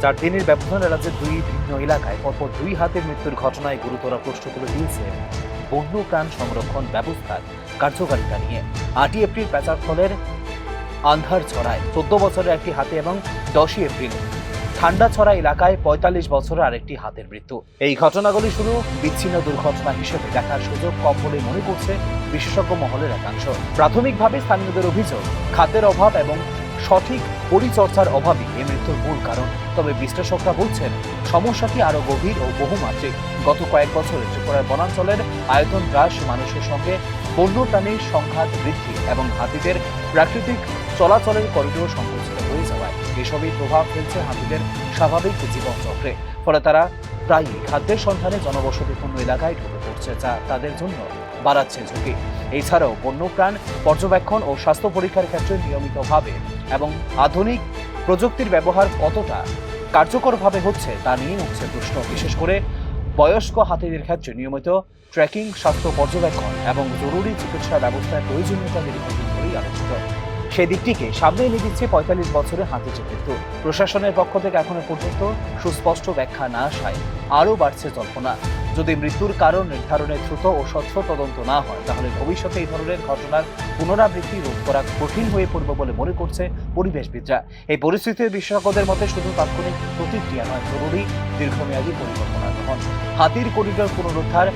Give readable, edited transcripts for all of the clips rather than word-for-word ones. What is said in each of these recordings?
4 দিনের ব্যবধানে রাজ্যের 2 ভিন্ন এলাকায় পরপর 2 হাতির মৃত্যুর ঘটনায় গুরুতর প্রশ্ন তুলে দিয়েছে বন্যপ্রাণ সংরক্ষণ ব্যবস্থার কার্যকারিতা নিয়ে। 8 এপ্রিল পেঁচারথলের আন্ধারছড়ায় 14 বছরের একটি হাতি এবং 10 এপ্রিল ঠান্ডাছড়া এলাকায় 45 বছরের আরেকটি হাতির মৃত্যু। এই ঘটনাগুলি শুধু বিচ্ছিন্ন দুর্ঘটনা হিসেবে দেখার সুযোগ কম বলে মনে করছে বিশেষজ্ঞ মহলের একাংশ। প্রাথমিকভাবে স্থানীয়দের অভিযোগ, খাদ্যের অভাব এবং সঠিক পরিচর্যার অভাবই এই মৃত্যুর মূল কারণ। তবে বিশ্লেষকরা বলছেন সমস্যাটি আরো গভীর ও বহুমাত্রিক। গত কয়েক বছরে ত্রিপুরার বনাঞ্চলের আয়তন হ্রাস, মানুষের সঙ্গে বন্যপ্রাণীর সংঘাত বৃদ্ধি এবং হাতিদের প্রাকৃতিক চলাচলের করিডোর সংকুচিত হয়ে যাওয়ায় এসবই প্রভাব ফেলছে হাতিদের স্বাভাবিক জীবনচক্রে। ফলে তারা প্রায়ই খাদ্যের সন্ধানে জনবসতিপূর্ণ এলাকায় ঢুকে পড়ছে, যা তাদের জন্য বাড়াচ্ছে ঝুঁকি। এছাড়াও বন্যপ্রাণ পর্যবেক্ষণ ও স্বাস্থ্য পরীক্ষার ক্ষেত্রে নিয়মিতভাবে এবং আধুনিক প্রযুক্তির ব্যবহার কতটা কার্যকরভাবে হচ্ছে তা নিয়ে উঠছে প্রশ্ন। বিশেষ করে বয়স্ক হাতিদের ক্ষেত্রে নিয়মিত ট্র্যাকিং, স্বাস্থ্য পর্যবেক্ষণ এবং জরুরি চিকিৎসা ব্যবস্থার প্রয়োজনীয়তা দীর্ঘদিন ধরেই আলোচিত। সেই দিকটিকে সামনে এনে দিচ্ছে 45 বছরের হাতির মৃত্যু। প্রশাসনের পক্ষ থেকে এখনো পর্যন্ত সুস্পষ্ট ব্যাখ্যা না আসায় আরও বাড়ছে জল্পনা। যদি মৃত্যুর কারণ নির্ধারণে দ্রুত ও স্বচ্ছ তদন্ত না হয়, তাহলে ভবিষ্যতে এই ধরনের ঘটনার পুনরাবৃত্তি রোধ করা কঠিন হয়ে পড়বে বলে মনে করছে পরিবেশবিদরা। এই পরিস্থিতির বিশেষজ্ঞদের মতে শুধু তাৎক্ষণিক প্রতিক্রিয়া নয়, জরুরি দীর্ঘমেয়াদী পরিকল্পনা গ্রহণ, হাতির করিডোর পুনরুদ্ধার,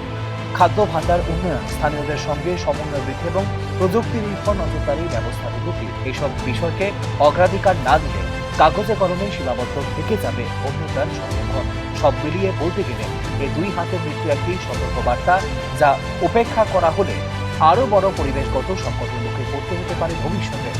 খাদ্য ভাণ্ডার উন্নয়ন, স্থানীয়দের সঙ্গে সমন্বয় বৃদ্ধি এবং প্রযুক্তি নির্ভর নজরদারি ব্যবস্থার উন্নতি, এইসব বিষয়কে অগ্রাধিকার না দিলে কাগজে কলমে সীমাবদ্ধ থেকে যাবে বন্যপ্রাণ সংরক্ষণ। সব মিলিয়ে বলতে গেলে এই 2 হাতির মৃত্যু একটি সতর্কবার্তা, যা উপেক্ষা করা হলে আরও বড় পরিবেশগত সংকটের মুখে পড়তে হতে পারে ভবিষ্যতে।